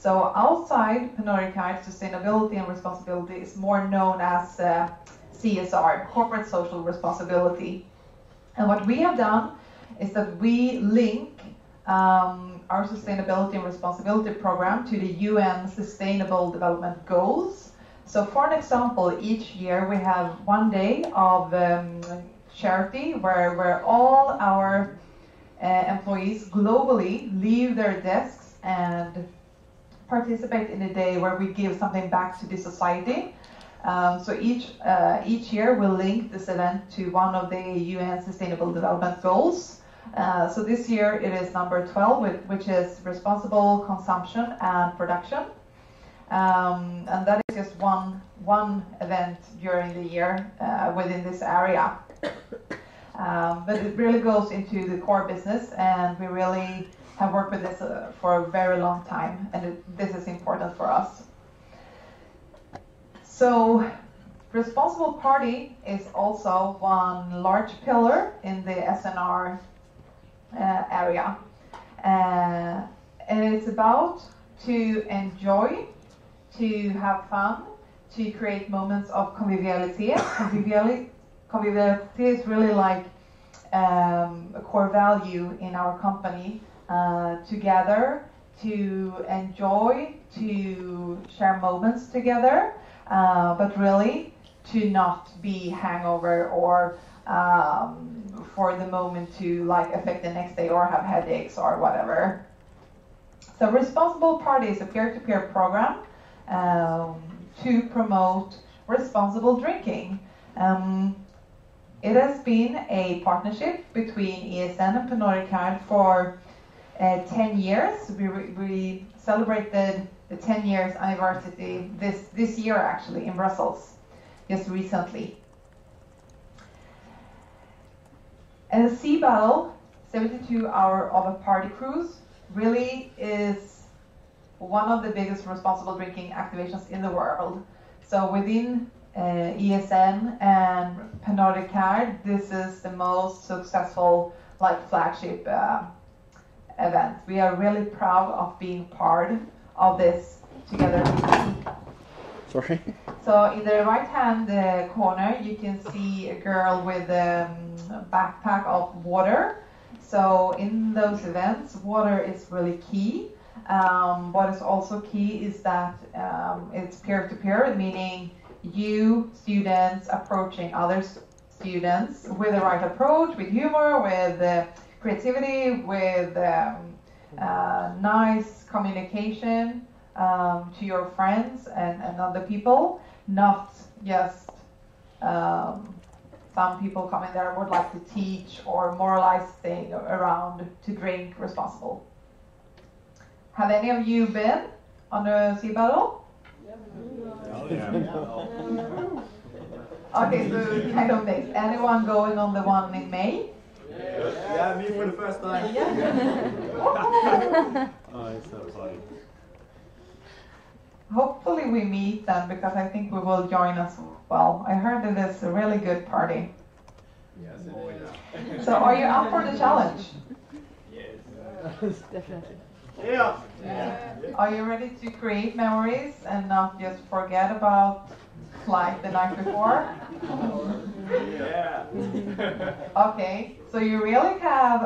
So outside Pernod Ricard, sustainability and responsibility is more known as CSR, corporate social responsibility. And what we have done is that we link our sustainability and responsibility program to the UN Sustainable Development Goals. So for an example, each year we have one day of charity where all our employees globally leave their desks and participate in a day where we give something back to the society. So each year we'll link this event to one of the UN Sustainable Development Goals. So this year it is number 12, which is responsible consumption and production. And that is just one event during the year within this area. But it really goes into the core business, and we really have worked with this for a very long time, and this is important for us. So responsible party is also one large pillar in the SNR area, and it's about to enjoy, to have fun, to create moments of conviviality. Conviviality is really like a core value in our company. Together, to enjoy, to share moments together, but really to not be hangover or for the moment to like affect the next day or have headaches or whatever. So Responsible Party is a peer-to-peer program to promote responsible drinking. It has been a partnership between ESN and Pernod Ricard for 10 years. We celebrated the 10 years anniversary this year actually in Brussels, just recently. And the Sea Battle, 72 Hour of a Party Cruise, really is one of the biggest responsible drinking activations in the world. So within ESN and Pernod Ricard, this is the most successful flagship event. We are really proud of being part of this together. Sorry. So in the right hand corner you can see a girl with a backpack of water. So in those events water is really key. What is also key is that it's peer-to-peer, meaning you students approaching other students with the right approach, with humor, with creativity, with nice communication to your friends and other people, not just some people coming there would like to teach or moralize thing around to drink responsible. Have any of you been on a sea battle? Okay, so kind of mixed. Anyone going on the one in May? Yeah, me for the first time. Oh, it's so funny. Hopefully we meet then, because I think we will join as well. I heard it is a really good party. Yes, it is. So are you up for the challenge? Yes. Definitely. Yeah. Are you ready to create memories and not just forget about like the night before? Yeah. Okay, so you really have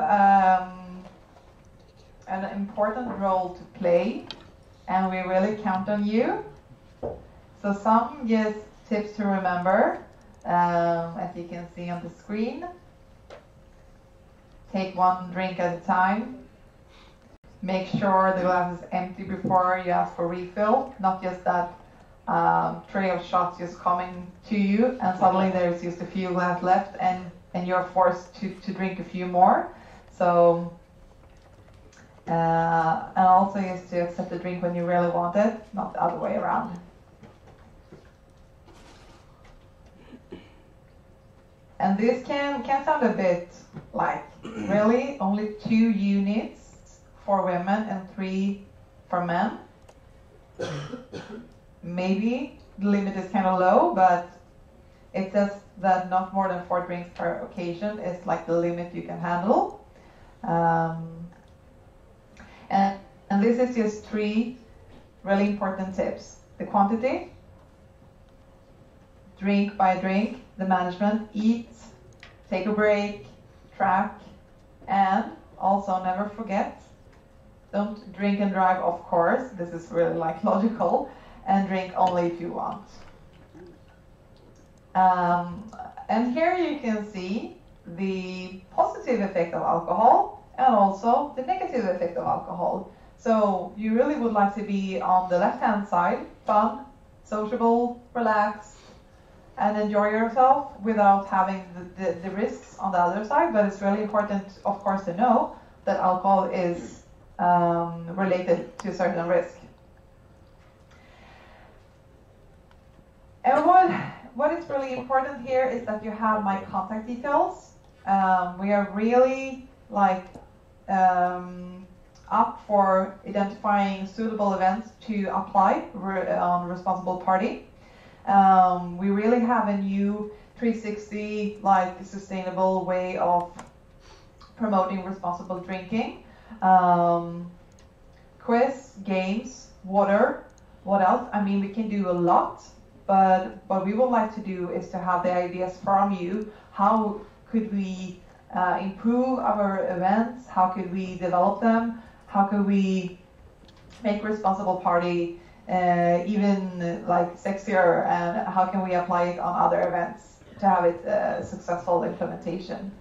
an important role to play, and we really count on you. So some just tips to remember, as you can see on the screen. Take one drink at a time. Make sure the glass is empty before you ask for refill, not just that tray of shots just coming to you and suddenly there's just a few glasses left and you're forced to drink a few more. So, and also just to accept the drink when you really want it, not the other way around. And this can sound a bit like, really, only 2 units for women and 3 for men. Maybe the limit is kind of low, but it says that not more than 4 drinks per occasion is like the limit you can handle. And this is just 3 really important tips. The quantity, drink by drink, the management, eat, take a break, track, and also never forget, don't drink and drive, of course, this is really like logical, and drink only if you want. And here you can see the positive effect of alcohol and also the negative effect of alcohol. So you really would like to be on the left-hand side, fun, sociable, relaxed, and enjoy yourself without having the risks on the other side. But it's really important, of course, to know that alcohol is related to a certain risk. And what is really important here is that you have my contact details. We are really like up for identifying suitable events to apply on responsible party. We really have a new 360 like sustainable way of promoting responsible drinking. Quiz, games, water, what else? I mean, we can do a lot, but what we would like to do is to have the ideas from you. How could we improve our events? How could we develop them? How could we make responsible party even like sexier, and how can we apply it on other events to have it a successful implementation?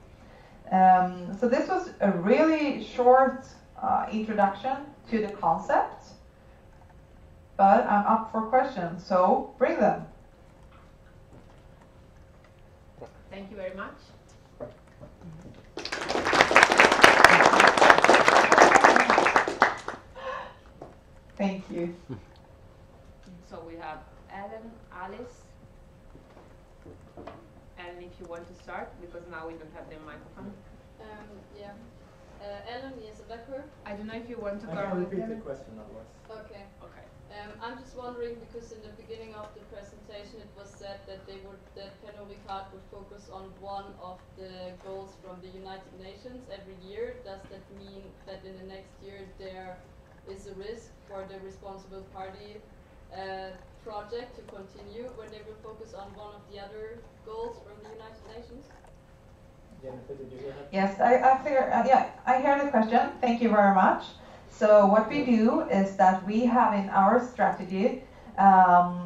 So this was a really short introduction to the concept, but I'm up for questions, so bring them. Thank you very much. Thank you. So we have Ellen, Alice, and if you want to start, because now we don't have the microphone. Yeah. Ellen Jesebecker. I don't know if you want to I go. can repeat the question otherwise. Okay. Okay. I'm just wondering, because in the beginning of the presentation it was said that that Pernod Ricard would focus on one of the goals from the United Nations every year. Does that mean that in the next year there is a risk for the responsible party project to continue, where they will focus on one of the other goals from the United Nations? Jennifer, did you hear that? Yes, I hear the question. Thank you very much. So what we do is that we have in our strategy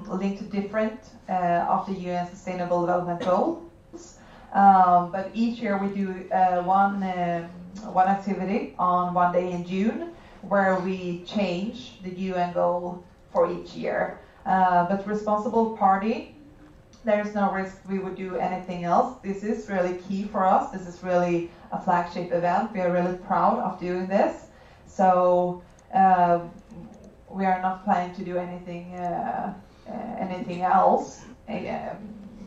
linked to different of the UN Sustainable Development Goals. But each year we do one activity on one day in June where we change the UN goal for each year. But responsible party, there is no risk we would do anything else. This is really key for us. This is really a flagship event. We are really proud of doing this. So we are not planning to do anything else.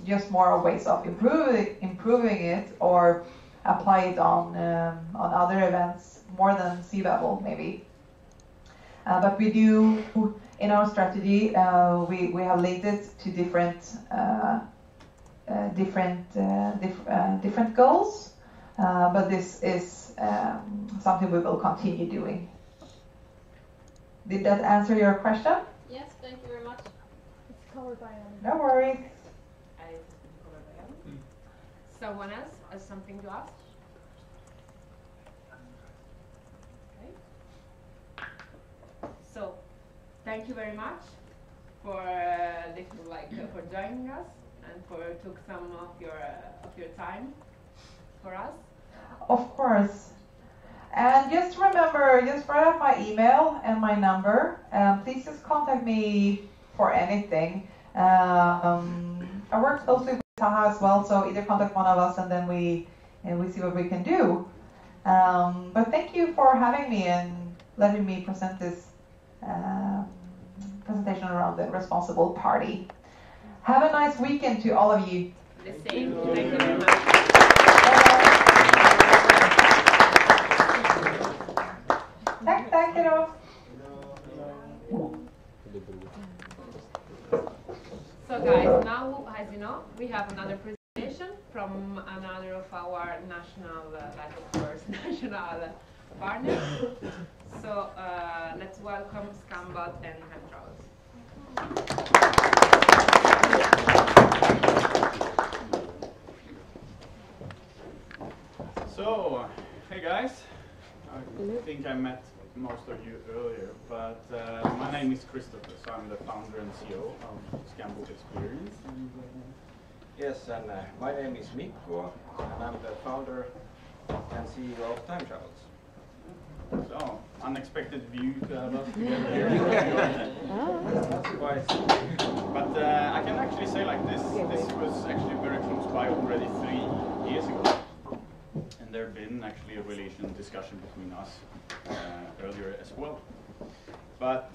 Just more ways of improving it or apply it on other events more than sea level maybe. But we do in our strategy we have linked it to different goals. But this is something we will continue doing. Did that answer your question? Yes, thank you very much. It's covered by No worries. Someone else has something to ask? Okay. So, thank you very much for for joining us and for took some of your time for us. Of course. And just remember, just write up my email and my number. Please just contact me for anything. I work closely with Taha as well, so either contact one of us and then we see what we can do. But thank you for having me and letting me present this presentation around the responsible party. Have a nice weekend to all of you. The same. Thank you very much. Tack då. So guys, now as you know, we have another presentation from another of our national, national partners. So let's welcome Scambot and Time Travels. So, hey guys. I think I met most of you earlier, but my name is Christopher, so I'm the founder and CEO of Scambot Experience. And, Yes, and my name is Mikko, and I'm the founder and CEO of Time Travels. so, unexpected view to have us together here. Quite. But I can actually say like this was actually very close by already 3 years ago. And there had been actually a relation discussion between us earlier as well. But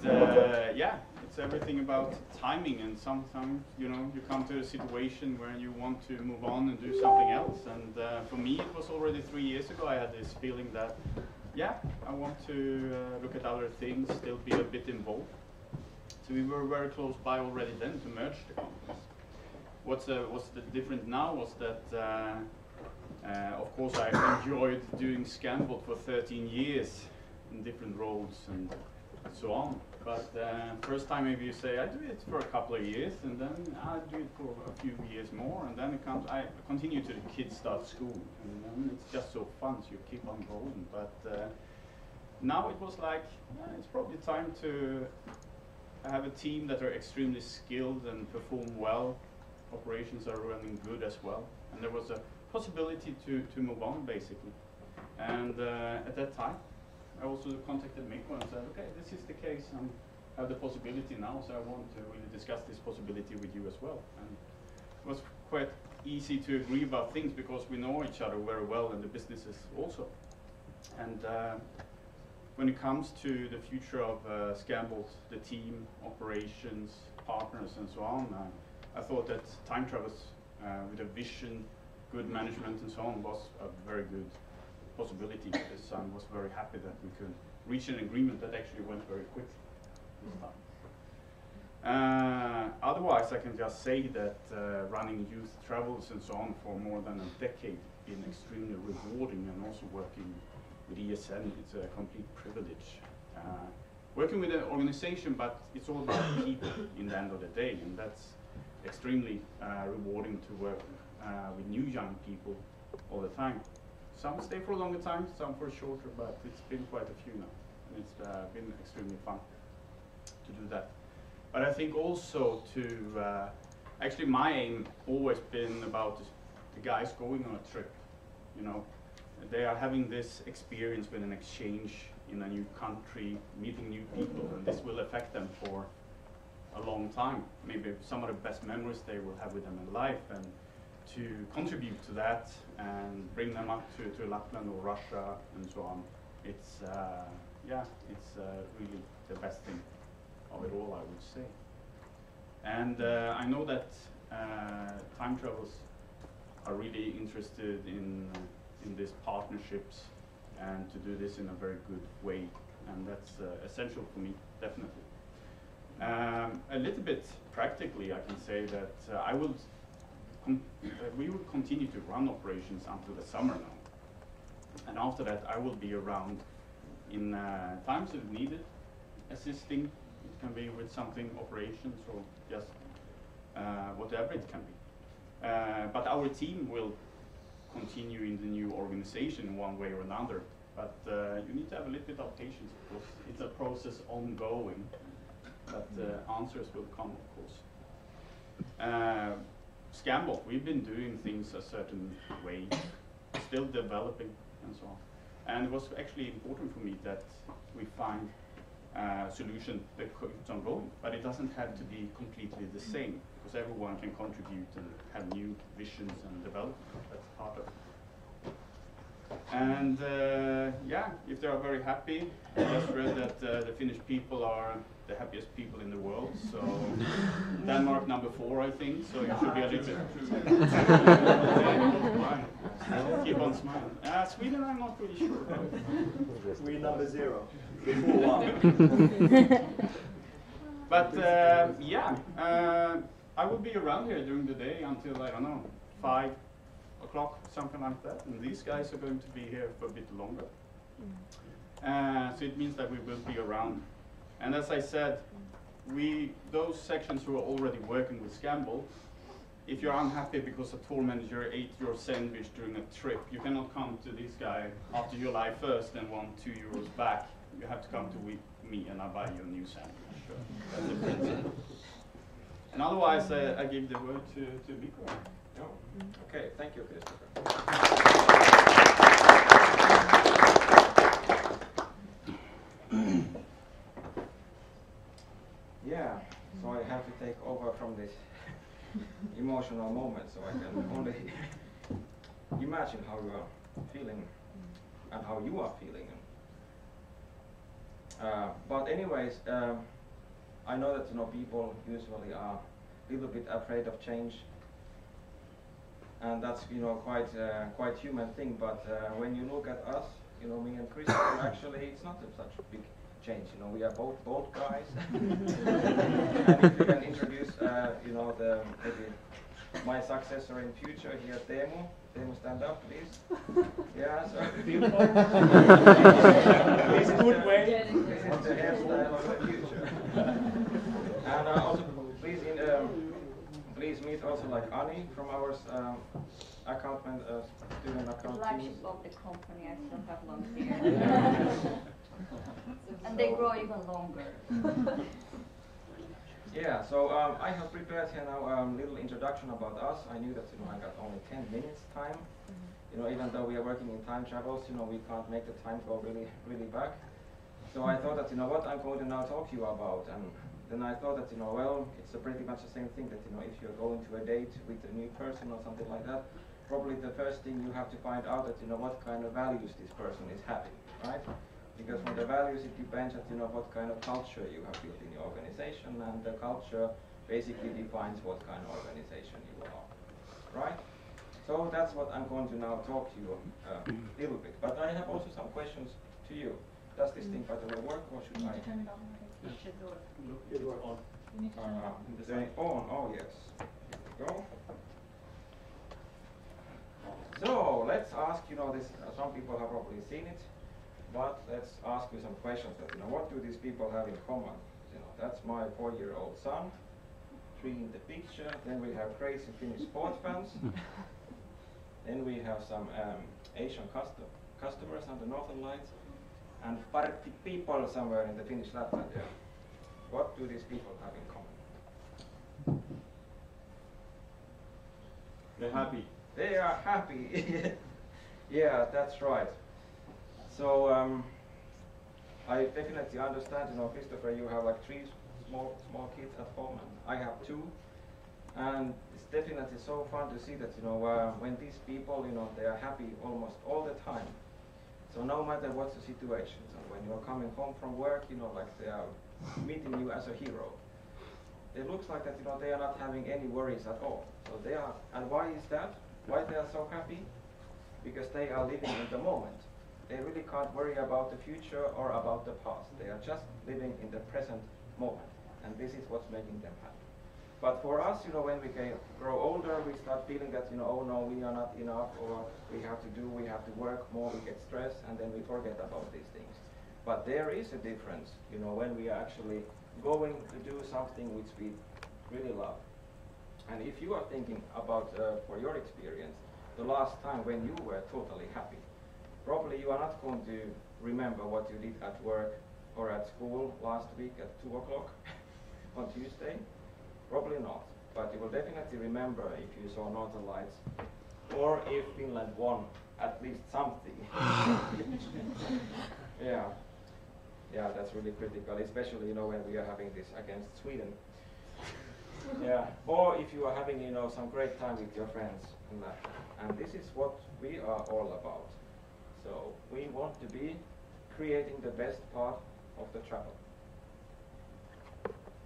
yeah, it's everything about timing, and sometimes, you know, you come to a situation where you want to move on and do something else. And for me, it was already 3 years ago. I had this feeling that, yeah, I want to look at other things, still be a bit involved. So we were very close by already then to merge the companies. What's the difference now was that, of course, I enjoyed doing Scambot for 13 years in different roles and so on. But first time maybe you say, I do it for a couple of years, and then I do it for a few years more, and then it comes, I continue till the kids start school, and then it's just so fun, so you keep on going. But now it was like, it's probably time to have a team that are extremely skilled and perform well. Operations are running good as well, and there was a possibility to move on basically. And at that time, I also contacted Mikko and said, okay, this is the case, I have the possibility now, so I want to really discuss this possibility with you as well. And it was quite easy to agree about things because we know each other very well and the businesses also. And when it comes to the future of Scambot, the team, operations, partners and so on, I thought that Time Travels with a vision, good management and so on was a very good possibility for this. I was very happy that we could reach an agreement that actually went very quickly this time. Otherwise, I can just say that running youth travels and so on for more than a decade has been extremely rewarding, and also working with ESN, it's a complete privilege. Working with an organization, but it's all about people in the end of the day, and that's extremely rewarding to work with new young people all the time. Some stay for a longer time, some for shorter, but it's been quite a few now. And it's been extremely fun to do that. But I think also to, actually my aim always been about the guys going on a trip, you know. They are having this experience with an exchange in a new country, meeting new people, and this will affect them for a long time. Maybe some of the best memories they will have with them in life, and to contribute to that and bring them up to Lapland or Russia and so on. It's, yeah, it's really the best thing of it all, I would say. And I know that Time Travels are really interested in these partnerships and to do this in a very good way, and that's essential for me, definitely. A little bit practically, I can say that we will continue to run operations until the summer now, and after that I will be around in times if needed, assisting. It can be with something operations or just whatever it can be. But our team will continue in the new organization in one way or another. But you need to have a little bit of patience because it's a process ongoing. But answers will come, of course. Scambot, we've been doing things a certain way, still developing and so on. And it was actually important for me that we find a solution that keeps on going, but it doesn't have to be completely the same, because everyone can contribute and have new visions and development. That's part of it. And yeah, if they are very happy, I just read that the Finnish people are the happiest people in the world, so Denmark #4, I think, so you should be a little bit. Keep on smiling. Sweden, I'm not really sure. We're #0. But yeah, I will be around here during the day until, I don't know, 5 o'clock, something like that. And these guys are going to be here for a bit longer. So it means that we will be around. And as I said, those sections who are already working with Scamble, if you're unhappy because a tour manager ate your sandwich during a trip, you cannot come to this guy after July 1st and want €2 back. You have to come to me and I'll buy you a new sandwich. That's the principle. And otherwise, I give the word to Mikko. Oh. Okay, thank you, Christopher. Yeah, so I have to take over from this emotional moment, so I can only imagine how you are feeling and how you are feeling. But anyways, I know that people usually are a little bit afraid of change, and that's quite human thing. But when you look at us, me and Christopher, actually, it's not such a big change. We are both bold guys. And if you can introduce, maybe my successor in future here, Teemu. Teemu, stand up, please. Yeah, so This is good way. This is the hairstyle of the future. And also, please meet also like Ani from our student The account flagship team. of the company, I still have long hair. And they grow even longer. Yeah, so I have prepared here now a little introduction about us. I knew that I got only 10 minutes time. Even though we are working in time travels, we can't make the time go really back. So I thought that what I'm going to now talk to you about, and then I thought that well, it's pretty much the same thing that if you're going to a date with a new person or something like that, probably the first thing you have to find out that what kind of values this person is having, right? Because from the values it depends on what kind of culture you have built in your organization, and the culture basically defines what kind of organization you are, right? So that's what I'm going to now talk to you a little bit. But I have also some questions to you. Does this thing by the way work, or should I? Turn it on. It should work. It was on. You need to turn it on. On, oh yes. Here we go. So let's ask, this. Some people have probably seen it, but let's ask you some questions. That what do these people have in common? That's my 4-year-old son. 3 in the picture. Then we have crazy Finnish sport fans. Then we have some Asian customers on the Northern Lights, and party people somewhere in the Finnish Lapland. Yeah. What do these people have in common? They're happy. They are happy. Yeah, that's right. So I definitely understand. Christopher, you have like 3 small kids at home, and I have 2. And it's definitely so fun to see that when these people they are happy almost all the time. So no matter what's the situation, so when you're coming home from work, like they are meeting you as a hero. It looks like that they are not having any worries at all. So they are, and why is that? Why they are so happy? Because they are living in the moment. They really can't worry about the future or about the past. They are just living in the present moment, and this is what's making them happy. But for us, when we grow older, we start feeling that, oh no, we are not enough, or we have to work more, we get stressed, and then we forget about these things. But there is a difference, when we are actually going to do something which we really love. And if you are thinking about, for your experience, the last time when you were totally happy, probably you are not going to remember what you did at work or at school last week at 2 o'clock on Tuesday. Probably not, but you will definitely remember if you saw Northern Lights, or if Finland won at least something. Yeah, that's really critical, especially when we are having this against Sweden. Yeah, or if you are having some great time with your friends in Lapland. And this is what we are all about. So we want to be creating the best part of the travel.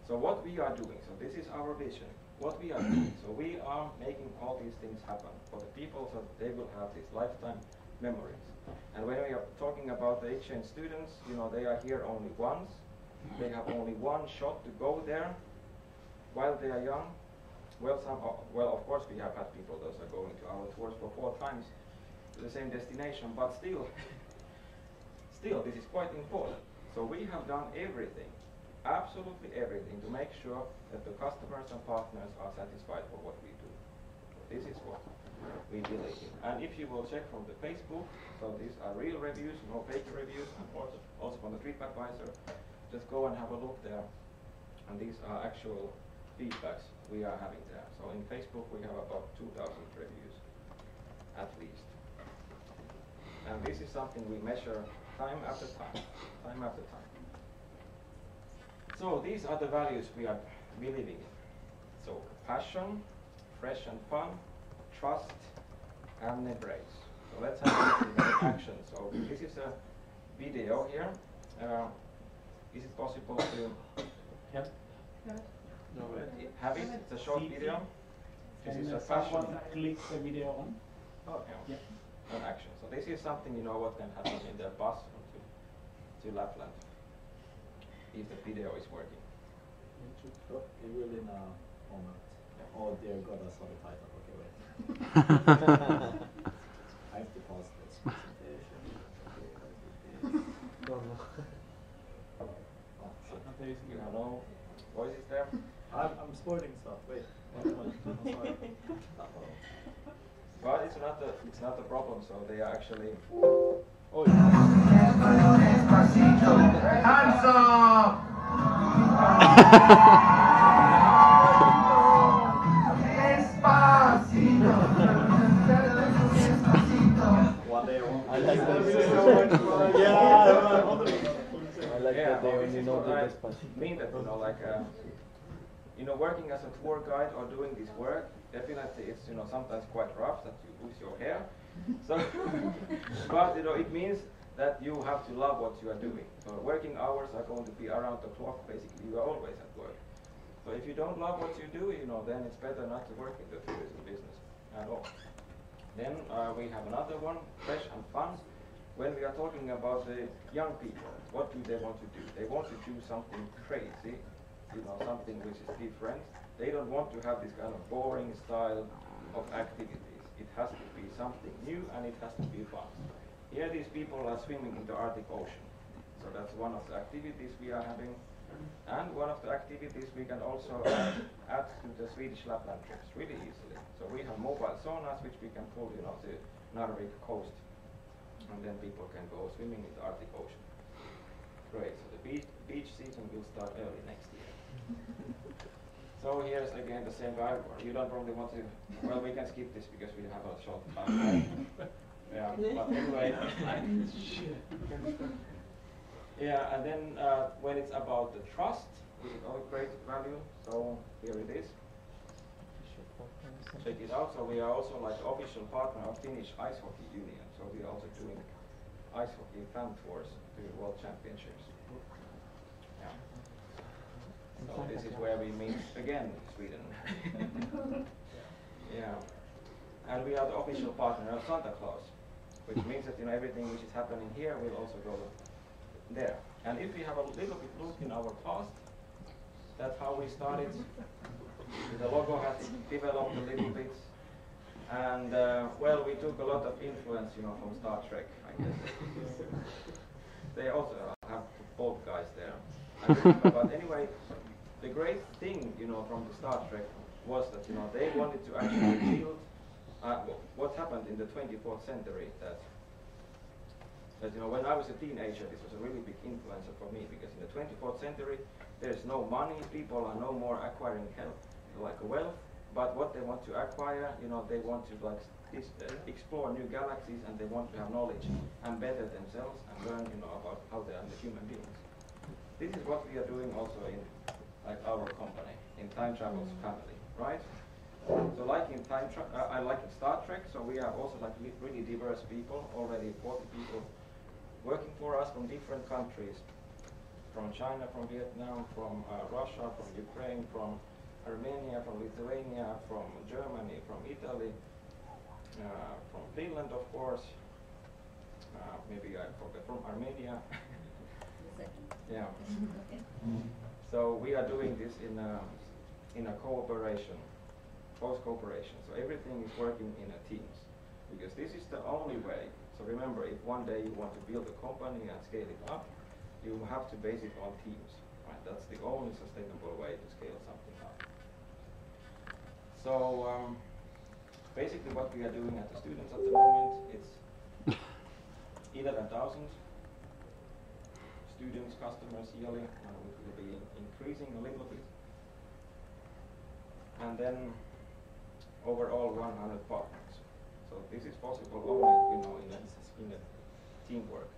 So what we are doing, so this is our vision, what we are doing. So we are making all these things happen for the people so they will have these lifetime memories. And when we are talking about the exchange students, they are here only once. They have only one shot to go there while they are young. Well, of course we have had people those are going to our tours for 4 times to the same destination, but still, still, this is quite important. So we have done everything, absolutely everything, to make sure that the customers and partners are satisfied for what we do. This is what we believe in. And if you will check from the Facebook, so these are real reviews, no fake reviews, and also from the TripAdvisor, just go and have a look there. And these are actual feedbacks we are having there. So in Facebook we have about 2,000 reviews, at least. And this is something we measure time after time, time after time. So these are the values we are believing in. So passion, fresh and fun, trust, and embrace. So let's have a look at action. So this is a video here. Is it possible to Yep. have it? It's a short video. This is a someone passion. click the video on. Oh, yeah. Yeah. An action. So this is something what can happen in the bus to Lapland if the video is working. It will in a moment. Oh dear God, I saw the title. Okay, wait. I have to pause this presentation. You have no voices there? I'm spoiling stuff. Wait. I'm sorry. Well, it's not a problem. So they are actually. Oh yeah. One day I like that. I like that they only know the best part. Mean that like working as a tour guide or doing this work, definitely it's sometimes quite rough that you lose your hair. So, but it means that you have to love what you are doing. So working hours are going to be around the clock. Basically, you are always at work. So if you don't love what you do, then it's better not to work in the tourism business at all. Then we have another one, fresh and fun. When we are talking about the young people, what do they want to do? They want to do something crazy, something which is different. They don't want to have this kind of boring style of activities. It has to be something new and it has to be fun. Here these people are swimming in the Arctic Ocean. So that's one of the activities we are having. And one of the activities we can also add to the Swedish Lapland trips really easily. So we have mobile saunas which we can pull to Narvik coast. And then people can go swimming in the Arctic Ocean. Great, so the beach season will start early next year. So here's again the same guy. You don't probably want to, well we can skip this because we have a short time. Yeah, but anyway. Yeah, and then when it's about the trust, which is all great value, so here it is. Check it out. So we are also like official partner of Finnish Ice Hockey Union. So we are also doing ice hockey fan tours to World Championships. Yeah. So this is where we meet again, Sweden. Yeah. And we are the official partner of Santa Claus, which means that everything which is happening here will also go there. And if we have a little bit look in our past, that's how we started. The logo has developed a little bit, and well, we took a lot of influence, from Star Trek, I guess. They also have both guys there. But anyway, the great thing, from the Star Trek was that they wanted to actually build what happened in the 24th century. That when I was a teenager, this was a really big influencer for me, because in the 24th century, there's no money, people are no more acquiring wealth, but what they want to acquire, they want to explore new galaxies, and they want to have knowledge and better themselves and learn, about how they are the human beings. This is what we are doing also in our company, in Time Travel's family, right? So like in I like in Star Trek, so we have also really diverse people, already 40 people working for us from different countries, from China, from Vietnam, from Russia, from Ukraine, from Armenia, from Lithuania, from Germany, from Italy, from Finland, of course, maybe I forgot, from Armenia. Yeah. So we are doing this in a cooperation, close cooperation. So everything is working in a teams, because this is the only way So remember, if one day you want to build a company and scale it up, you have to base it on teams. Right? That's the only sustainable way to scale something up. So basically what we are doing at the students at the moment, it's 11,000 students, customers yearly, and it will be increasing a little bit. And then overall 100 partners. So this is possible only, in a teamwork.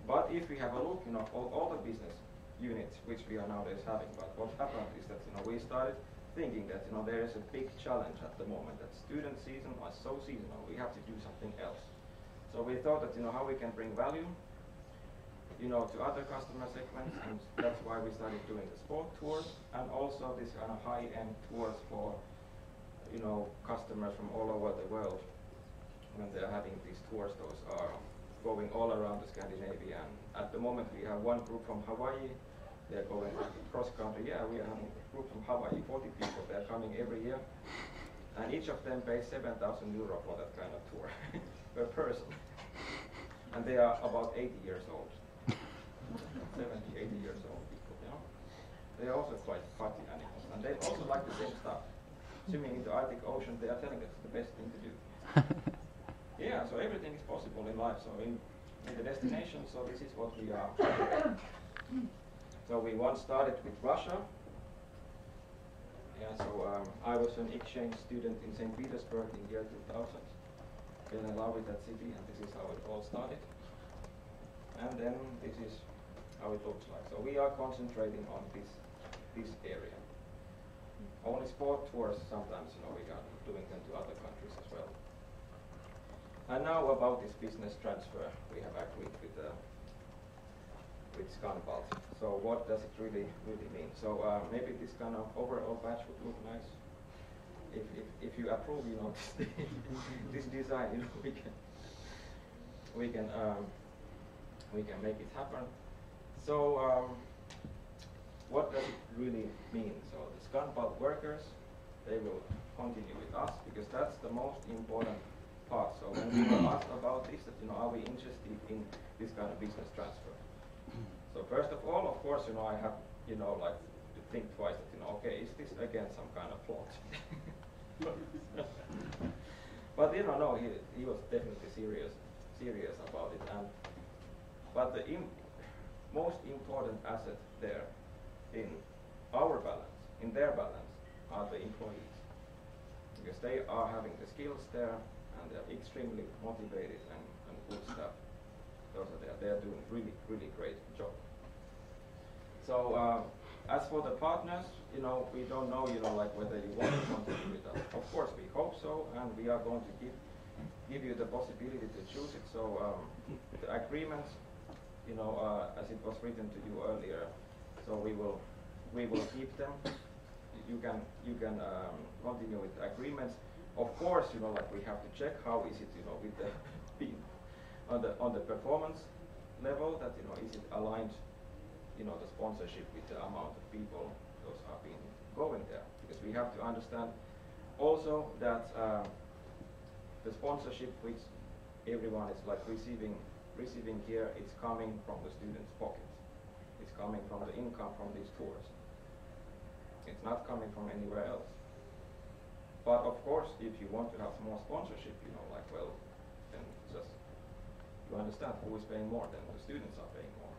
But if we have a look, all the business units which we are nowadays having, but what happened is that we started thinking that there is a big challenge at the moment, that student season was so seasonal, we have to do something else. So we thought that how we can bring value to other customer segments, and that's why we started doing the sport tours and also this kind of high-end tours for customers from all over the world. When they're having these tours, those are going all around the Scandinavia. And at the moment we have one group from Hawaii. They're going cross country. Yeah, we are having a group from Hawaii, 40 people. They're coming every year, and each of them pays 7,000 euro for that kind of tour per person. And they are about 80 years old, 70, 80 years old people. They're also quite party animals, and they also like the same stuff. Swimming in the Arctic Ocean, they are telling us it's the best thing to do. Yeah, so everything is possible in life. So in the destination, so this is what we are. So we once started with Russia. Yeah, so I was an exchange student in St. Petersburg in year 2000. Fell in love with that city, and this is how it all started. And then this is how it looks like. So we are concentrating on this area. Only sport tours sometimes, we are doing them to other countries as well. And now about this business transfer, we have agreed with Scanbalt. So what does it really mean? So maybe this kind of overall badge would look nice. If you approve, this design, we can make it happen. So what does it really mean? So the Scanbalt workers, they will continue with us because that's the most important part. So when we were asked about this, that are we interested in this kind of business transfer? So first of all, of course, I have like to think twice that okay, is this again some kind of plot? But no, he was definitely serious about it. But the most important asset there in our balance, in their balance, are the employees, because they are having the skills there and they're extremely motivated and good staff. Those are there. They're doing really great job. So as for the partners, we don't know, like whether you want to continue with us. Of course, we hope so, and we are going to give you the possibility to choose it. So the agreements, as it was written to you earlier, so we will keep them. You can continue with the agreements. Of course, like we have to check how is it, with the on the performance level, that is it aligned, the sponsorship with the amount of people those have been going there, because we have to understand also that the sponsorship which everyone is like receiving here, it's coming from the students' pockets. It's coming from the income from these tours. It's not coming from anywhere else. But of course, if you want to have more sponsorship, then just you understand who is paying more, then the students are paying more.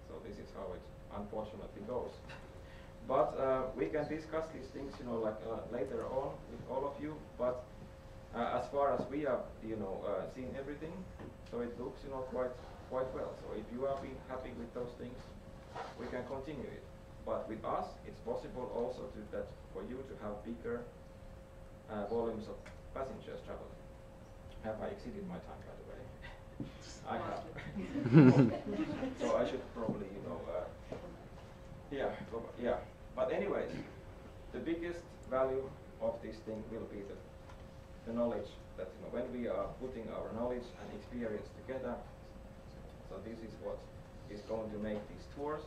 So this is how it unfortunately goes. But we can discuss these things, later on with all of you. But as far as we have, seen everything, so it looks, quite well. So if you are being happy with those things, we can continue it. But with us, it's possible also for you to have bigger volumes of passengers traveling. Have I exceeded my time, by the way? I have. So I should probably, yeah. But anyways, the biggest value of this thing will be the knowledge that, when we are putting our knowledge and experience together, so this is what is going to make these tours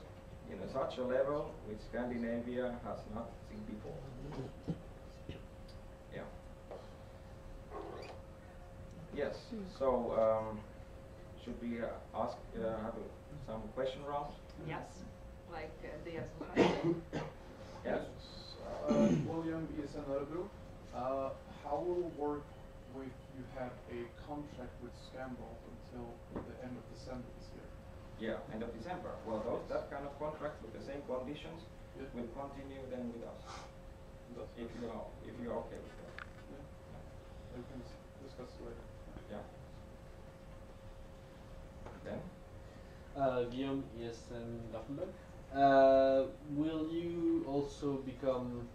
in such a level which Scandinavia has not seen before. Yeah. Yes. So should we ask have some question round? Yes, like the question. Yes. William is in Örebro. How will it work if you have a contract with Scamball until the end of December this year? Yeah, end of December. Well, that kind of contract with the same conditions will continue then with us. If you are okay with that. Yeah. We can discuss it later. Yeah. Then? Guillaume is in Gothenburg. Will you also become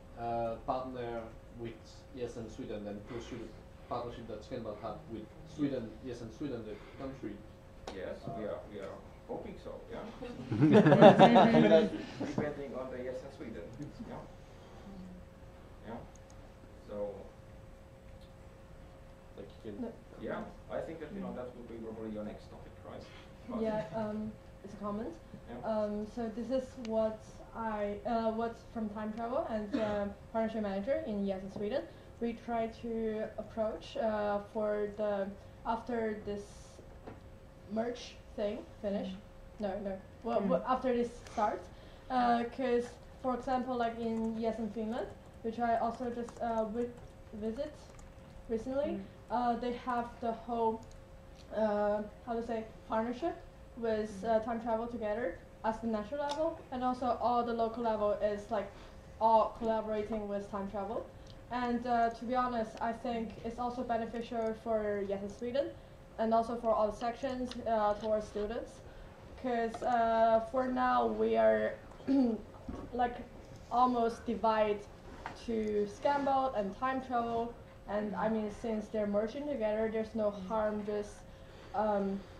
partner with ESN Sweden and pursue the partnership that Scandal had with Sweden, ESN Sweden, the country? Yes, we are hoping so. Yeah. Depending on the ESN Sweden. Yeah. Yeah. So. Like you can. Yeah, I think that that will be probably your next topic, right? Yeah, it's a comment. Yeah. So this is what's from Time Travel and partnership manager in ESN Sweden. We try to approach for the after this merge thing finish. No. Well, after this starts, because for example, like in ESN Finland, which I also just visit recently, they have the whole partnership with Time Travel together as the national level, and also all the local level is like all collaborating with Time Travel. And to be honest, I think it's also beneficial for ESN Sweden and also for all the sections towards students, because for now we are like almost divide to Scamball and Time Travel, and I mean since they're merging together, there's no harm just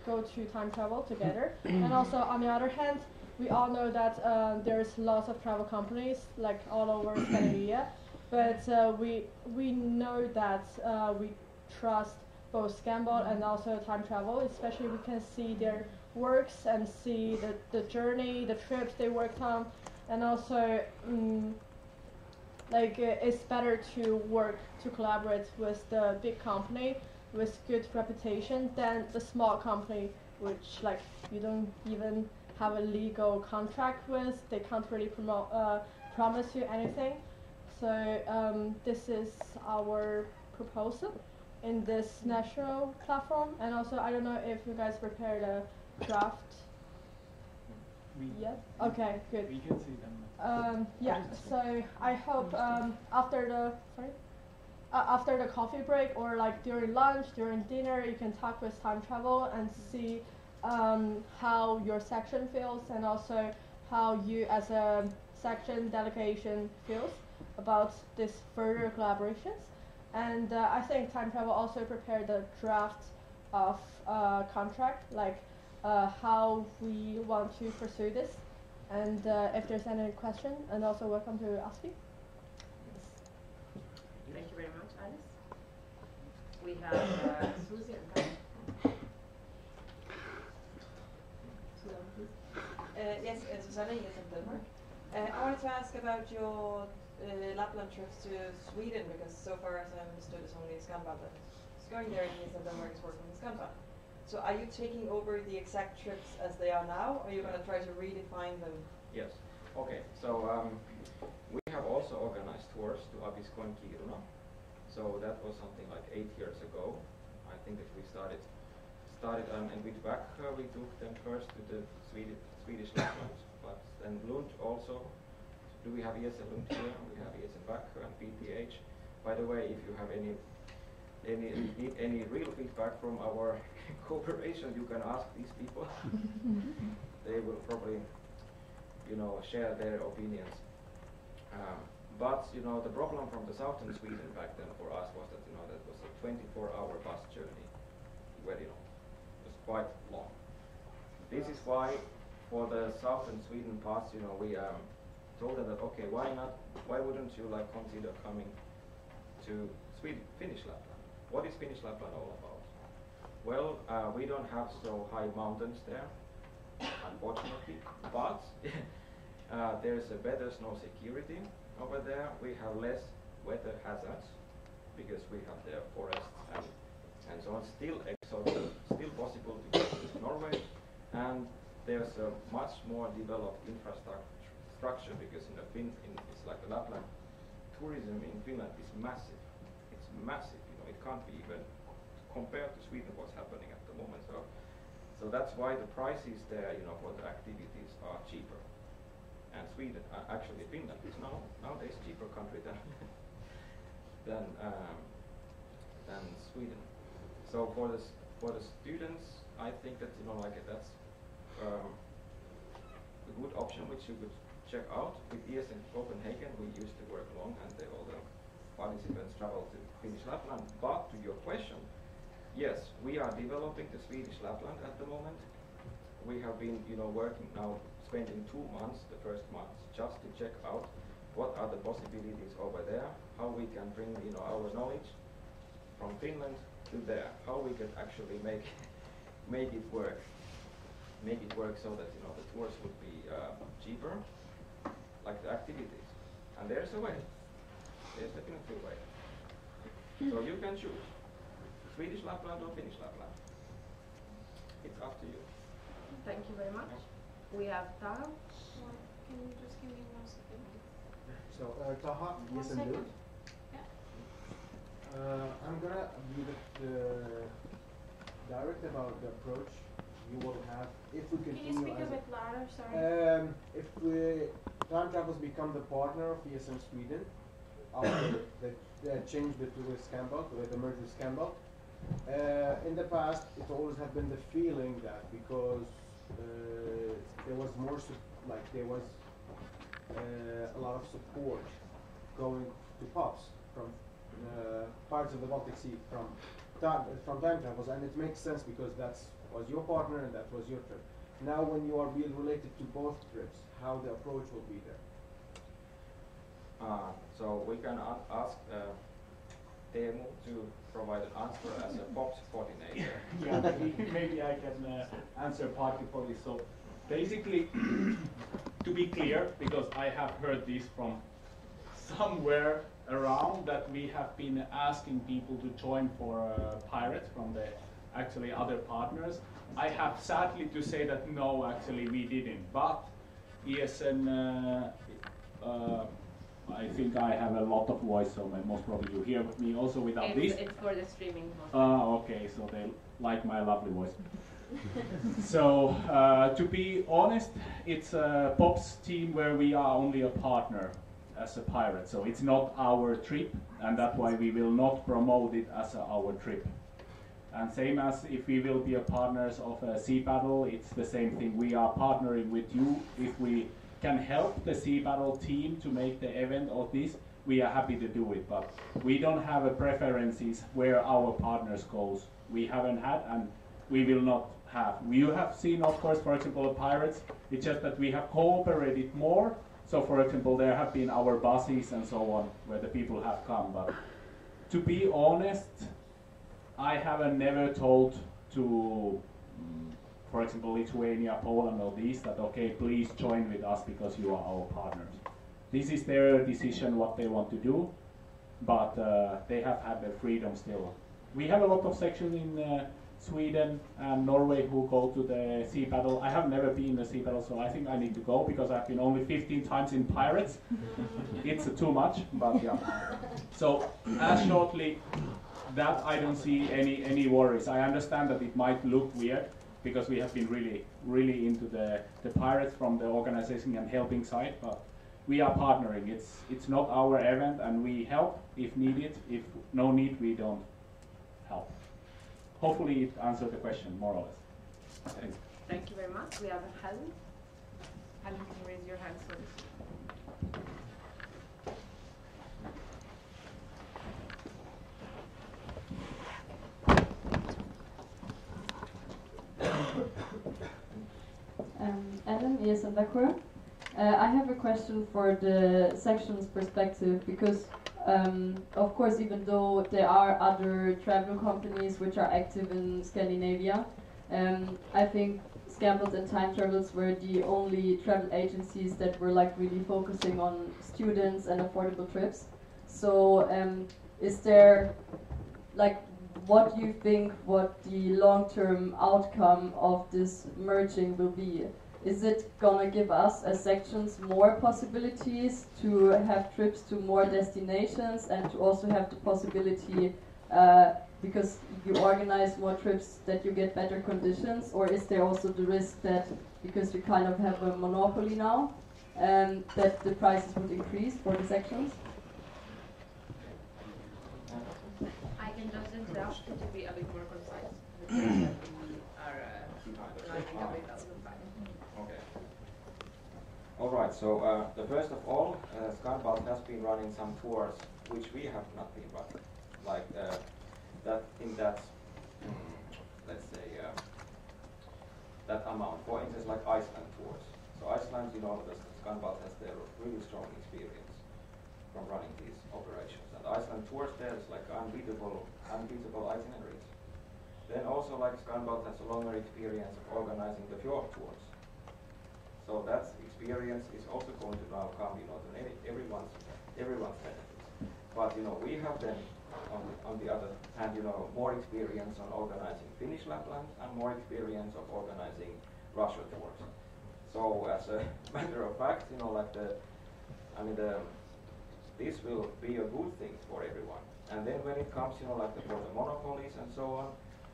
go to Time Travel together. And also on the other hand, we all know that there's lots of travel companies like all over Scandinavia, but we know that we trust both Scamball and also Time Travel, especially we can see their works and see the journey, the trips they worked on, and also it's better to work to collaborate with the big company with good reputation than the small company which like you don't even have a legal contract with. They can't really promise you anything. So this is our proposal in this national platform. And also I don't know if you guys prepared a draft yet? Okay, good. We can see them. Yeah, so I hope after the coffee break or like during lunch, during dinner, you can talk with Time Travel and see how your section feels and also how you as a section delegation feels about this further collaborations. And I think Time Travel also prepared a draft of contract, like how we want to pursue this. And if there's any question, and also welcome to ask me. Thank you very much, Alice. We have Susie and Kai. Susanna, please. Yes, Susanna, yes, in Denmark. I wanted to ask about your Lapland trips to Sweden, because so far as I understood, it's only Scanball that is going there, and yes, Denmark is working with Scanball. So are you taking over the exact trips as they are now, or are you going to try to redefine them? Yes. Okay. So we have also organized tours to Abisko and Kiruna. So that was something like 8 years ago. I think that we started and with back we took them first to the Swedish Lapland, but then Lund also. Do we have ESN Lund here? We have ESN Backö and PTH. By the way, if you have any real feedback from our cooperation, you can ask these people. They will probably, share their opinions. But the problem from the southern Sweden back then for us was that that was a 24-hour bus journey. Well, it was quite long. This is why, for the southern Sweden parts, we told them that okay, why wouldn't you consider coming to Finnish Lapland? What is Finnish Lapland all about? Well, we don't have so high mountains there, unfortunately, but there's a better snow security over there. We have less weather hazards because we have the forests and so on. Still possible to go to Norway, and there's a much more developed infrastructure because it's like the Lapland tourism in Finland is massive. It's massive. It can't be even compared to Sweden what's happening at the moment. So that's why the prices there, for the activities are cheaper. And Sweden, actually Finland is nowadays cheaper country than than Sweden. So for the students, I think that that's a good option which you could check out. With ESN Copenhagen, we used to work along, and all the participants travel to Finnish Lapland. But to your question, yes, we are developing the Swedish Lapland at the moment. We have been, working now, spending 2 months, the first month, just to check out what are the possibilities over there, how we can bring, our knowledge from Finland to there, how we can actually make it work so that the tours would be cheaper, like the activities. And there's a way. There's definitely a way. So you can choose Swedish Lapland or Finnish Lapland. It's up to you. Thank you very much. We have Taha. Can you just give me 1 second? So, Taha, yes and no. I'm gonna be the direct about the approach you will have if we continue. Can you speak a bit louder? Sorry. If Time Travels become the partner of ESM Sweden after the change with Scambot, with the merger with Scambot. In the past, it always had been the feeling that because there was a lot of support going to pubs from parts of the Baltic Sea from Time Travels, and it makes sense because that was your partner and that was your trip. Now, when you are being related to both trips, how the approach will be there? So we can ask Teemu to provide an answer as a POPs coordinator. Yeah, maybe I can answer partly for this. So basically, to be clear, because I have heard this from somewhere around, that we have been asking people to join for Pirates from the actually other partners. I have sadly to say that no, actually we didn't. But ESN, I think I have a lot of voice, so most probably you hear me also without this. It's for the streaming. Okay, so they like my lovely voice. So, to be honest, it's a POPs team where we are only a partner as a pirate. So it's not our trip, and that's why we will not promote it as our trip. And same as if we will be a partners of a Sea Battle, it's the same thing. We are partnering with you. If we can help the Sea Battle team to make the event of this, we are happy to do it. But we don't have a preferences where our partners goes. We haven't had, and we will not have. You have seen, of course, for example, Pirates. It's just that we have cooperated more. So, for example, there have been our buses and so on where the people have come. But to be honest, I haven't never told to, for example, Lithuania, Poland, or these that okay, please join with us because you are our partners. This is their decision what they want to do, but they have had the freedom still. We have a lot of sections in Sweden and Norway who go to the Sea Battle. I have never been in the Sea Battle, so I think I need to go because I've been only 15 times in Pirates. It's too much, but yeah. So as shortly, that I don't see any worries. I understand that it might look weird because we have been really into the Pirates from the organization and helping side, but we are partnering. It's not our event, and we help if needed. If no need, we don't help. Hopefully it answered the question, more or less. Thanks. Thank you very much. We have Helen. Helen, you can raise your hand. Ellen, yes, and Dakura. I have a question for the section's perspective because, of course, even though there are other travel companies which are active in Scandinavia, I think Scambot and Time Travels were the only travel agencies that were like really focusing on students and affordable trips. So, is there like what you think what the long-term outcome of this merging will be. Is it gonna give us as sections more possibilities to have trips to more destinations and to also have the possibility, because you organize more trips, that you get better conditions? Or is there also the risk that because you kind of have a monopoly now, that the prices would increase for the sections? I can just interrupt to be a bit more concise. We are running a bit out of time. Okay. All right. So the first of all, Scanbalt has been running some tours which we have not been running, like that in that let's say that amount. For instance, like Iceland tours. So Iceland, you know, the Scanbalt has their really strong experience from running these operations. And Iceland tours there is like unbeatable itineraries. Then also like Scanbalt has a longer experience of organizing the fjord tours. So that experience is also going to now come, you know, to everyone's benefits. But you know, we have then on the other hand, you know, more experience on organizing Finnish Lapland and more experience of organizing Russia tours. So as a matter of fact, you know, like this will be a good thing for everyone. And then when it comes, you know, like for the monopolies and so on,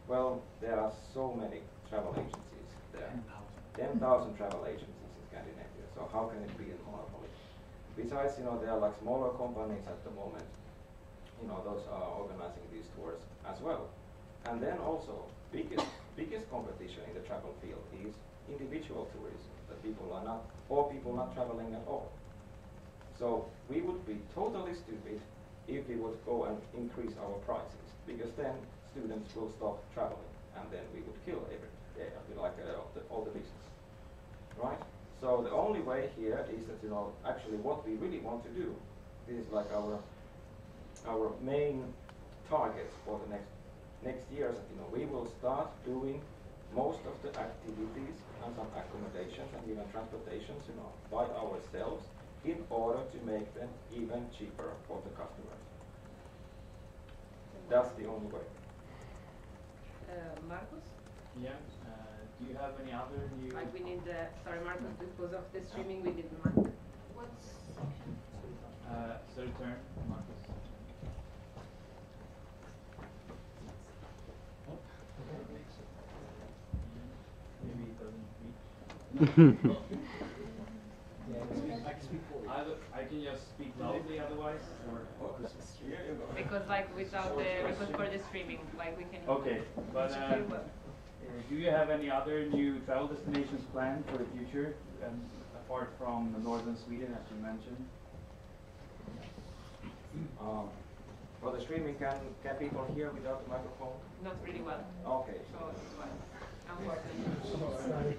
well, there are so many travel agencies there. 10,000 travel agencies in Scandinavia. So how can it be a monopoly? Besides, you know, there are like smaller companies at the moment. You know, those are organizing these tours as well. And then also, biggest competition in the travel field is individual tourism. That people not traveling at all. So we would be totally stupid if we would go and increase our prices, because then students will stop traveling, and then we would kill all the business, right? So the only way here is that, you know, actually what we really want to do, this is like our main target for the next years. That, you know, we will start doing most of the activities and some accommodations and even transportations, you know, by ourselves, in order to make them even cheaper for the customers. That's the only way. Marcus? Yeah. Do you have any other new? Like we need sorry, Marcus, because of the streaming we didn't mark. What's third turn, Marcus. Maybe it doesn't reach. I can just speak loudly otherwise, or because like without because for the streaming, like we can. Okay, but do you have any other new travel destinations planned for the future, apart from northern Sweden, as you mentioned? For the streaming, can people hear without the microphone? Not really well. Okay. So unfortunately.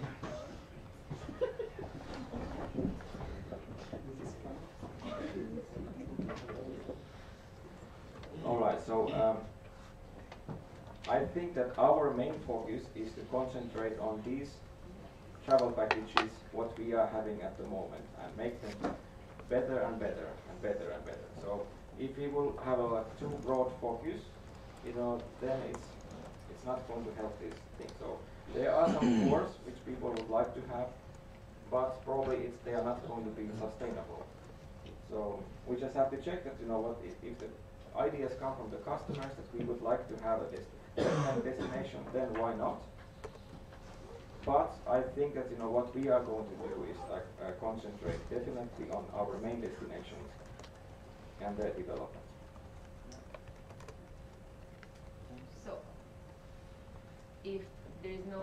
All right, so I think that our main focus is to concentrate on these travel packages, what we are having at the moment, and make them better and better and better and better. So if we will have a too broad focus, you know, then it's not going to help this thing. So there are some tours which people would like to have, but probably they are not going to be sustainable. So we just have to check that, you know, what if the ideas come from the customers that we would like to have a destination, then why not? But I think that, you know, what we are going to do is like concentrate definitely on our main destinations and their development. So, if there is no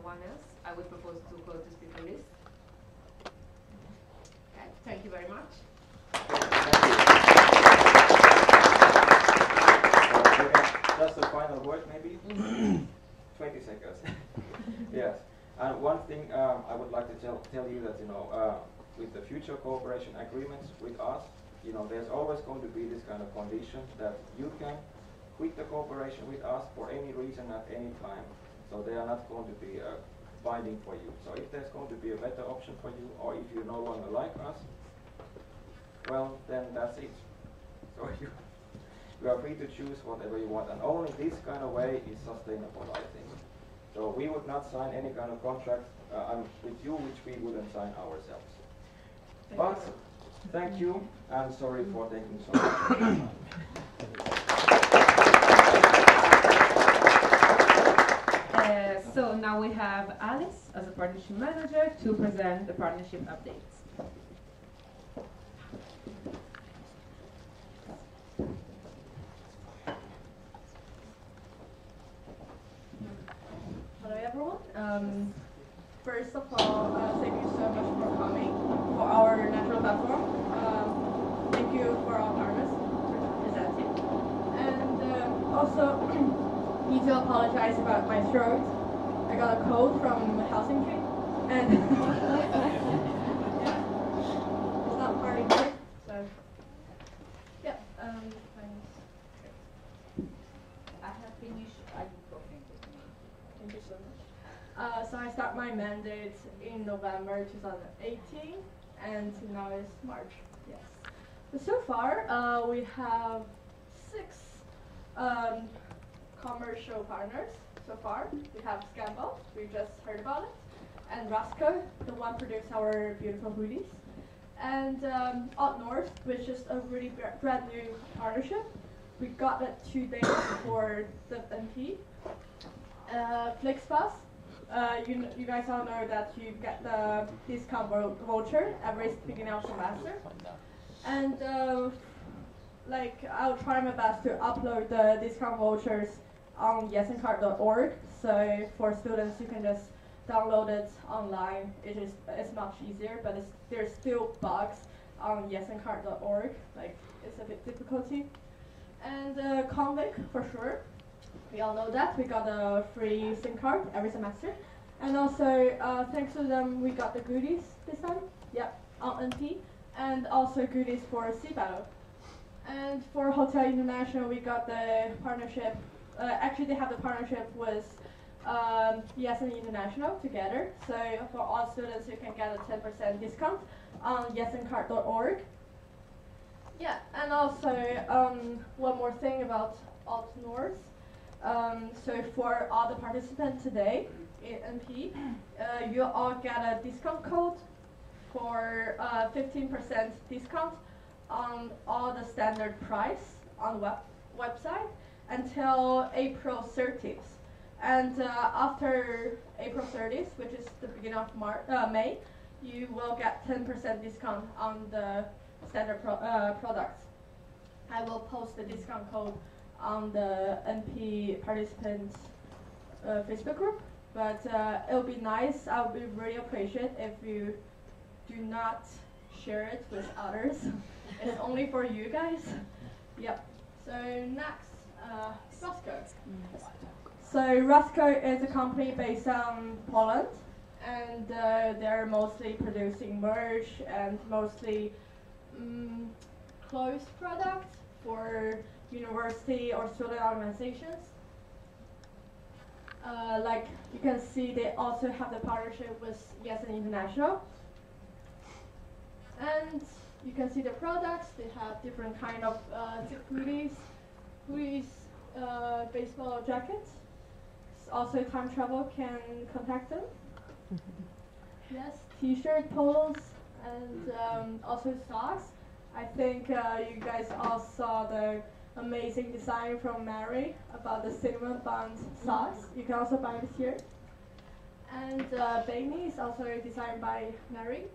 one else, I would propose to close the speaker list. Okay, thank you very much. Just a final word, maybe? 20 seconds. Yes. And one thing I would like to tell you that, you know, with the future cooperation agreements with us, you know, there's always going to be this kind of condition that you can quit the cooperation with us for any reason at any time. So they are not going to be binding for you. So if there's going to be a better option for you, or if you no longer like us, well, then that's it. So You are free to choose whatever you want, and only this kind of way is sustainable, I think. So we would not sign any kind of contract with you which we wouldn't sign ourselves. But thank you, and sorry for taking so much time. So now we have Alice as a partnership manager to present the partnership updates. Hello everyone. First of all, thank you so much for coming for our natural platform. Thank you for our partners for presenting. And also, need to apologize about my throat. I got a cold from Helsinki, and yeah, it's not party good, so yeah. I have finished ibuprofen with me. Thank you so much. So I start my mandate in November 2018, and now it's March. Yes. So far, we have 6 commercial partners. So far, we have Scambo, we just heard about it, and Rasco, the one produced our beautiful hoodies, and Up North, which is a really brand new partnership. We got it 2 days before the MP. FlixPass, you guys all know that you get the discount voucher every beginning of semester, and like I'll try my best to upload the discount vouchers on yesencard.org. So for students, you can just download it online. It's much easier, but there's still bugs on yesencard.org. Like it's a bit difficulty. And Convic for sure. We all know that we got a free SIM card every semester, and also thanks to them we got the goodies this time. Yep, on NP, and also goodies for Sea Battle. And for Hotel International, we got the partnership. Actually, they have the partnership with Yesen International together. So for all students, you can get a 10% discount on yesencard.org. Yeah, and also one more thing about Alt North. So for all the participants today in MP, you all get a discount code for 15% discount on all the standard price on website until April 30th. And after April 30th, which is the beginning of May, you will get 10% discount on the standard products. I will post the discount code on the NP participants Facebook group, but it'll be nice. I would really appreciate if you do not share it with others. It's only for you guys. Yep. So next, Rasco. So Rasco is a company based on Poland, and they're mostly producing merch and mostly clothes products for university or student organizations. Like you can see, they also have the partnership with Yesen International. And you can see the products. They have different kind of hoodies, baseball jackets. Also, time travel can contact them. Yes, T-shirt, polos, and also socks. I think you guys all saw the amazing design from Mary about the cinnamon bun socks. You can also buy it here. And Baby is also designed by Mary.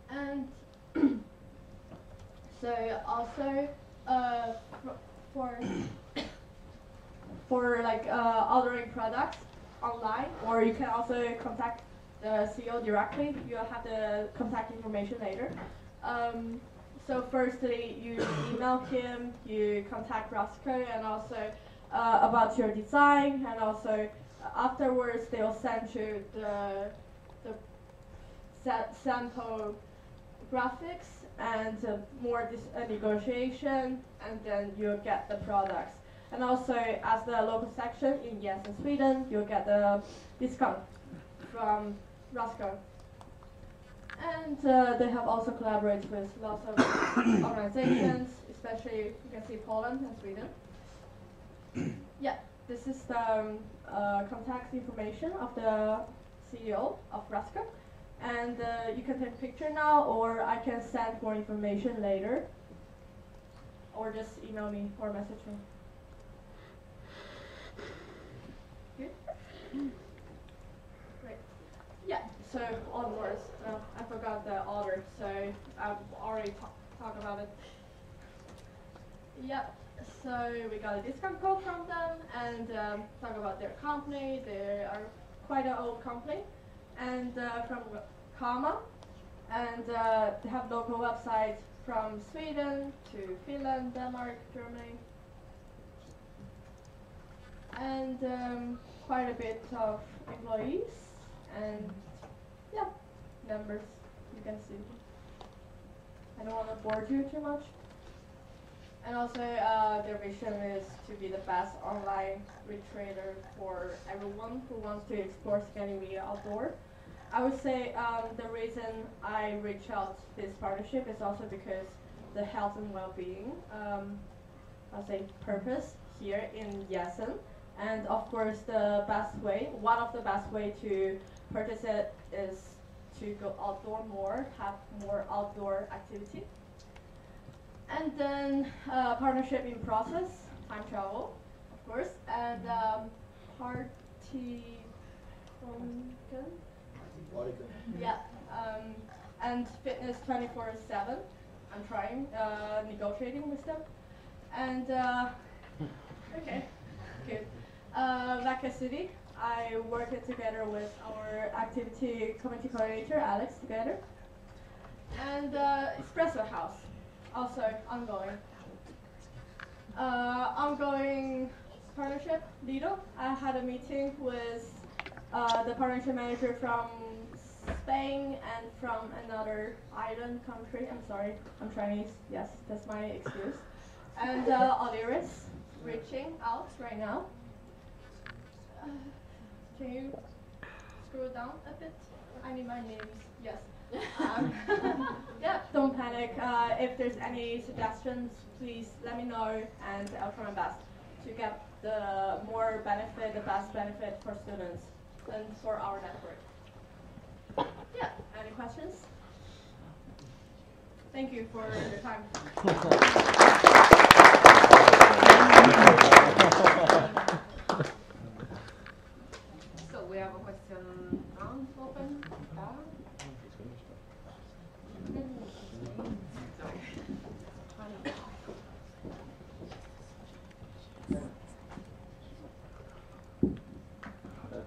And so also for like ordering products online, or you can also contact the CEO directly. You'll have the contact information later. So firstly, you email him, you contact Rasco, and also about your design, and also afterwards they'll send you the sample graphics and more negotiation, and then you'll get the products. And also, as the local section in Yes in Sweden, you'll get the discount from Rasco. And they have also collaborated with lots of organizations, especially you can see Poland and Sweden. Yeah, this is the contact information of the CEO of Raska. And you can take a picture now, or I can send more information later. Or just email me or message me. Good? Right. Yeah, so onwards. I forgot the order, so I've already talked about it. Yep, so we got a discount code from them and talk about their company. They are quite an old company. And from Kama, and they have local websites from Sweden to Finland, Denmark, Germany, and quite a bit of employees and yeah, members. You can see. I don't want to bore you too much. And also, their vision is to be the best online retailer for everyone who wants to explore Scandinavia outdoor. I would say the reason I reach out to this partnership is also because the health and well-being, I'll say purpose here in Jessen. And of course, one of the best way to purchase it is to go outdoor more, have more outdoor activity. And then partnership in process, time travel, of course, and party. Yeah, and fitness 24/7. I'm trying, negotiating with them. And, okay, good. Vaka City, I worked together with our activity committee coordinator, Alex, together. And Espresso House, also ongoing. Ongoing partnership, Lido. I had a meeting with the partnership manager from Spain and from another island country. I'm sorry, I'm Chinese. Yes, that's my excuse. And Oliris, reaching out right now. Can you scroll down a bit? I need my names. Yes. Yeah, don't panic. If there's any suggestions, please let me know, and I'll try my best to get the more benefit, the best benefit for students and for our network. Yeah, any questions? Thank you for your time. So we have a question round open.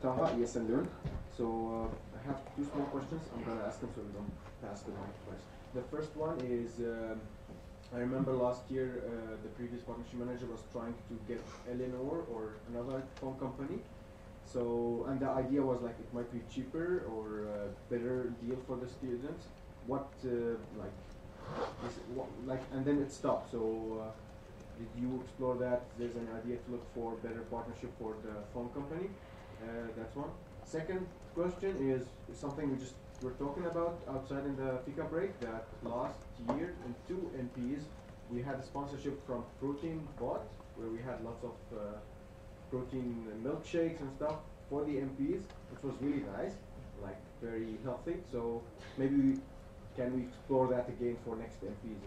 Taha, yes, and Lund. So I have two small questions. I'm going to ask them so we don't pass the mic twice. The first one is, I remember last year the previous partnership manager was trying to get Eleanor or another phone company. So, and the idea was like it might be cheaper or a better deal for the students. What, and then it stopped. So, did you explore that? There's an idea to look for better partnership for the phone company. That's one. Second question is something we just were talking about outside in the fika break, that last year in 2 MPs we had a sponsorship from Protein Bot, where we had lots of protein milkshakes and stuff for the MPs, which was really nice, like very healthy. So maybe can we explore that again for next MPs?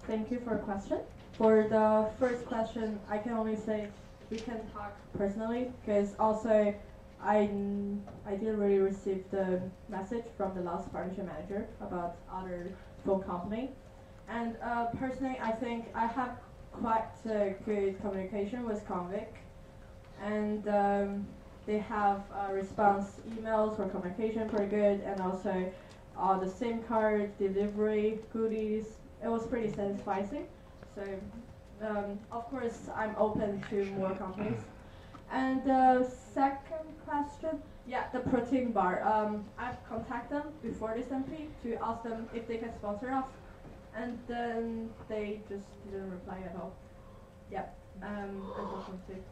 Thank you for a question. For the first question, I can only say we can talk personally, because also I didn't really receive the message from the last partnership manager about other phone company. And personally, I think I have quite good communication with Convic, and they have response emails for communication pretty good, and also the SIM card, delivery, goodies. It was pretty satisfying. So, of course, I'm open to more companies. And the second question, yeah, the protein bar. I've contacted them before this MP to ask them if they can sponsor us, and then they just didn't reply at all. Yeah, unfortunately.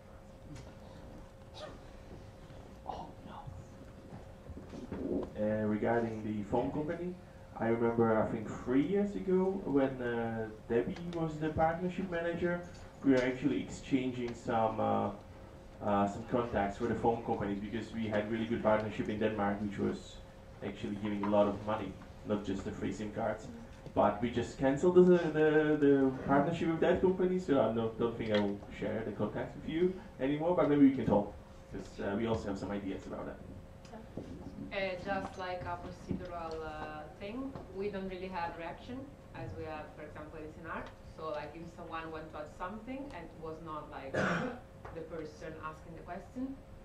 regarding the phone company. I remember, I think 3 years ago, when Debbie was the partnership manager, we were actually exchanging some contacts for the phone companies, because we had really good partnership in Denmark, which was actually giving a lot of money, not just the free SIM cards. But we just cancelled the partnership with that company, so I don't think I will share the contacts with you anymore, but maybe we can talk, because we also have some ideas about that. Just like a procedural thing, we don't really have reaction, as we have, for example, in art. So like if someone went to add something and it was not like the person asking the question,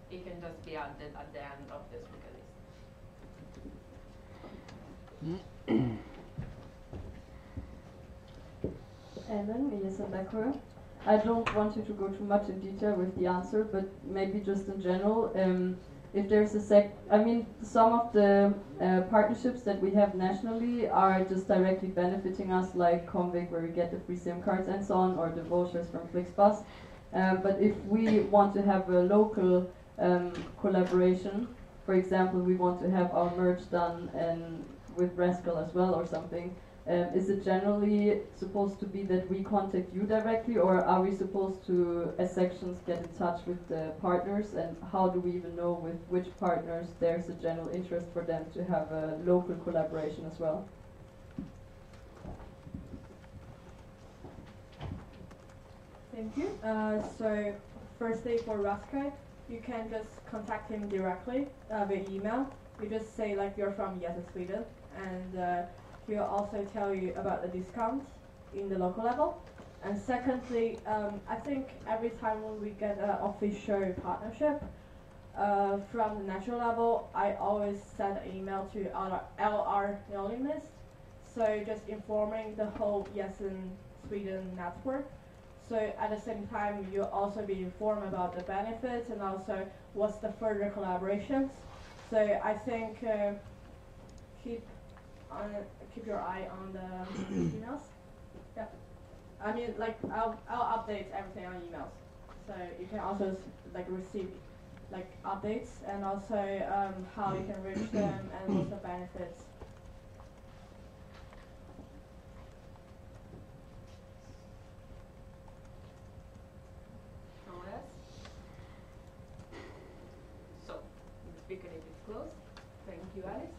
it can just be added at the end of the speaker list. Ellen, yes, and Bakura. I don't want you to go too much in detail with the answer, but maybe just in general, if there's some of the partnerships that we have nationally are just directly benefiting us, like Comviq, where we get the free SIM cards and so on, or the vouchers from Flixbus. But if we want to have a local collaboration, for example, we want to have our merch done and with Rascal as well or something, is it generally supposed to be that we contact you directly, or are we supposed to, as sections, get in touch with the partners? And how do we even know with which partners there's a general interest for them to have a local collaboration as well? Thank you. So firstly, for Raskai, you can just contact him directly via email. You just say like you're from Sweden, and he'll also tell you about the discounts in the local level. And secondly, I think every time when we get an official partnership from the national level, I always send an email to our LR mailing list. So just informing the whole Yes in Sweden network. So at the same time, you'll also be informed about the benefits and also what's the further collaborations. So I think keep your eye on the emails. Yeah, I mean, like I'll update everything on emails, so you can also like receive like updates and also how you can reach them and what's the benefits. Someone else? So the speaker is closed. Thank you, Alice.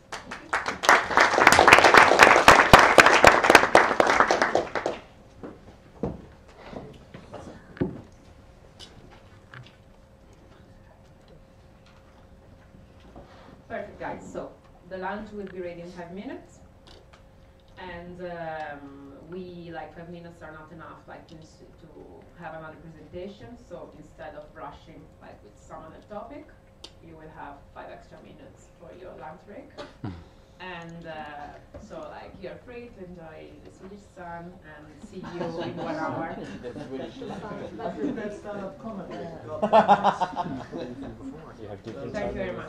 Perfect, guys. So the lunch will be ready in 5 minutes, and we 5 minutes are not enough to have another presentation. So instead of rushing with some other topic, you will have 5 extra minutes for your lunch break. And so you're free to enjoy the Swedish sun and see you in 1 hour. You have different Thank you very much.